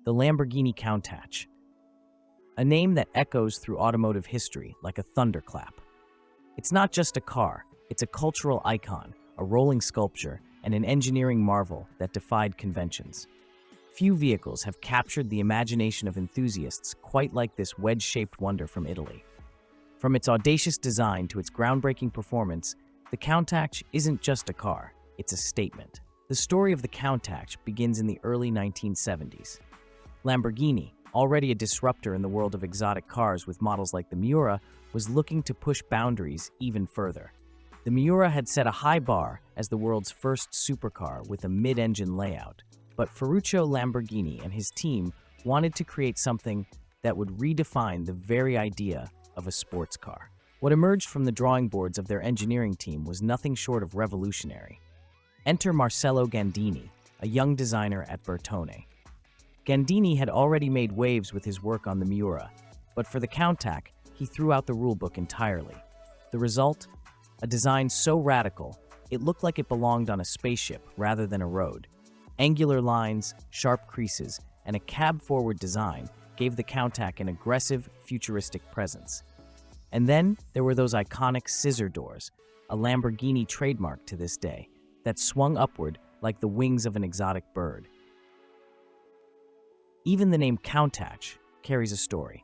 the Lamborghini Countach, a name that echoes through automotive history like a thunderclap. It's not just a car, it's a cultural icon, a rolling sculpture, and an engineering marvel that defied conventions. Few vehicles have captured the imagination of enthusiasts quite like this wedge-shaped wonder from Italy. From its audacious design to its groundbreaking performance, the Countach isn't just a car, it's a statement. The story of the Countach begins in the early 1970s. Lamborghini, already a disruptor in the world of exotic cars with models like the Miura, was looking to push boundaries even further. The Miura had set a high bar as the world's first supercar with a mid-engine layout, but Ferruccio Lamborghini and his team wanted to create something that would redefine the very idea of a sports car. What emerged from the drawing boards of their engineering team was nothing short of revolutionary. Enter Marcello Gandini, a young designer at Bertone. Gandini had already made waves with his work on the Miura, but for the Countach, he threw out the rulebook entirely. The result? A design so radical, it looked like it belonged on a spaceship rather than a road. Angular lines, sharp creases, and a cab-forward design gave the Countach an aggressive, futuristic presence. And then there were those iconic scissor doors, a Lamborghini trademark to this day, that swung upward like the wings of an exotic bird. Even the name Countach carries a story.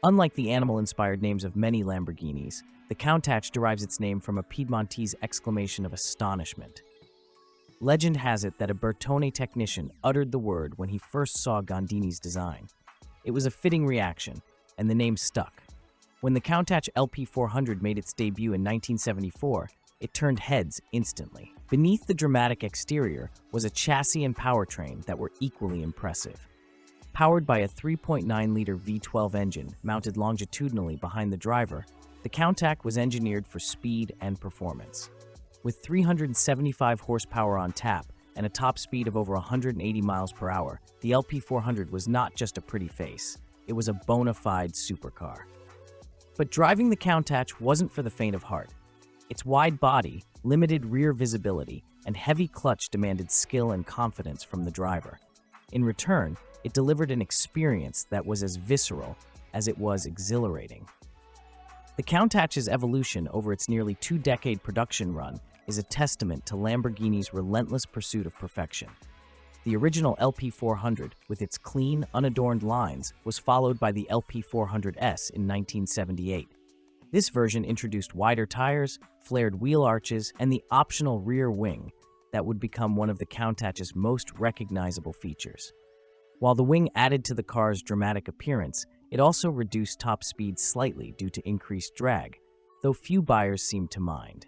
Unlike the animal-inspired names of many Lamborghinis, the Countach derives its name from a Piedmontese exclamation of astonishment. Legend has it that a Bertone technician uttered the word when he first saw Gandini's design. It was a fitting reaction, and the name stuck. When the Countach LP400 made its debut in 1974, it turned heads instantly. Beneath the dramatic exterior was a chassis and powertrain that were equally impressive. Powered by a 3.9-liter V12 engine mounted longitudinally behind the driver, the Countach was engineered for speed and performance. With 375 horsepower on tap and a top speed of over 180 miles per hour, the LP400 was not just a pretty face, it was a bona fide supercar. But driving the Countach wasn't for the faint of heart. Its wide body, limited rear visibility, and heavy clutch demanded skill and confidence from the driver. In return, it delivered an experience that was as visceral as it was exhilarating. The Countach's evolution over its nearly two-decade production run is a testament to Lamborghini's relentless pursuit of perfection. The original LP400, with its clean, unadorned lines, was followed by the LP400S in 1978. This version introduced wider tires, flared wheel arches, and the optional rear wing that would become one of the Countach's most recognizable features. While the wing added to the car's dramatic appearance, it also reduced top speed slightly due to increased drag, though few buyers seemed to mind.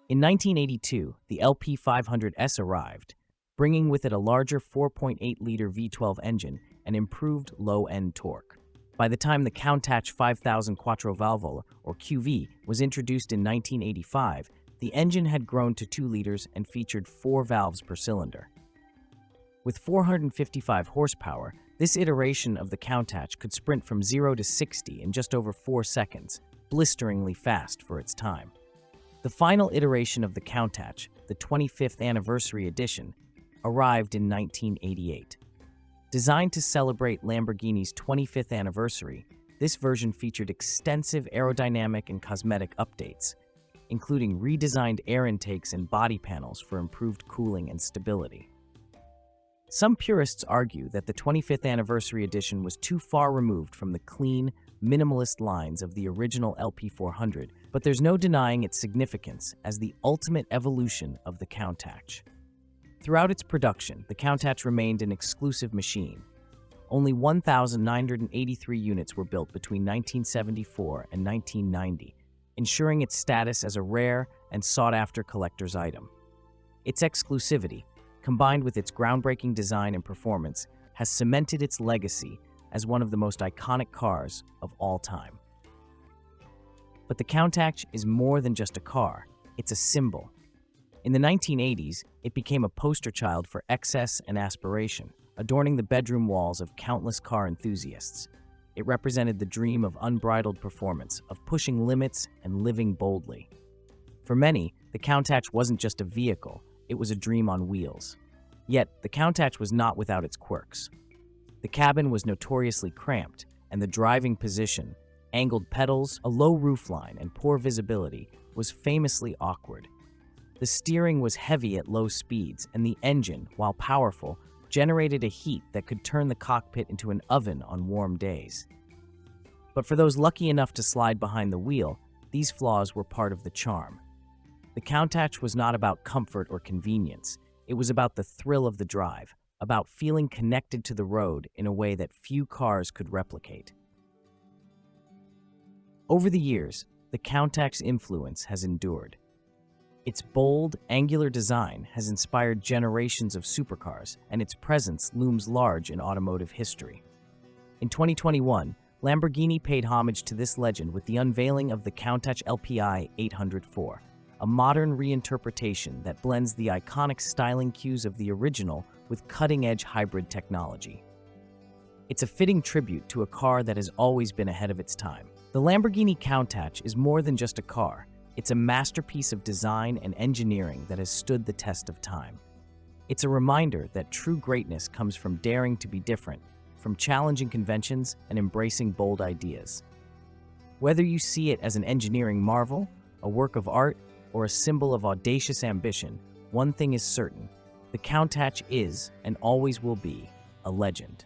In 1982, the LP500S arrived, bringing with it a larger 4.8-liter V12 engine and improved low-end torque. By the time the Countach 5000 Quattrovalvole, or QV, was introduced in 1985, the engine had grown to 2 liters and featured 4 valves per cylinder. With 455 horsepower, this iteration of the Countach could sprint from 0 to 60 in just over 4 seconds, blisteringly fast for its time. The final iteration of the Countach, the 25th anniversary edition, arrived in 1988. Designed to celebrate Lamborghini's 25th anniversary, this version featured extensive aerodynamic and cosmetic updates, including redesigned air intakes and body panels for improved cooling and stability. Some purists argue that the 25th anniversary edition was too far removed from the clean, minimalist lines of the original LP400, but there's no denying its significance as the ultimate evolution of the Countach. Throughout its production, the Countach remained an exclusive machine. Only 1,983 units were built between 1974 and 1990, ensuring its status as a rare and sought-after collector's item. Its exclusivity, combined with its groundbreaking design and performance, has cemented its legacy as one of the most iconic cars of all time. But the Countach is more than just a car, it's a symbol. In the 1980s, it became a poster child for excess and aspiration, adorning the bedroom walls of countless car enthusiasts. It represented the dream of unbridled performance, of pushing limits and living boldly. For many, the Countach wasn't just a vehicle, it was a dream on wheels. Yet, the Countach was not without its quirks. The cabin was notoriously cramped, and the driving position, angled pedals, a low roofline, and poor visibility, was famously awkward. The steering was heavy at low speeds, and the engine, while powerful, generated a heat that could turn the cockpit into an oven on warm days. But for those lucky enough to slide behind the wheel, these flaws were part of the charm. The Countach was not about comfort or convenience. It was about the thrill of the drive, about feeling connected to the road in a way that few cars could replicate. Over the years, the Countach's influence has endured. Its bold, angular design has inspired generations of supercars, and its presence looms large in automotive history. In 2021, Lamborghini paid homage to this legend with the unveiling of the Countach LPI 804, a modern reinterpretation that blends the iconic styling cues of the original with cutting-edge hybrid technology. It's a fitting tribute to a car that has always been ahead of its time. The Lamborghini Countach is more than just a car. It's a masterpiece of design and engineering that has stood the test of time. It's a reminder that true greatness comes from daring to be different, from challenging conventions and embracing bold ideas. Whether you see it as an engineering marvel, a work of art, or a symbol of audacious ambition, one thing is certain: the Countach is, and always will be, a legend.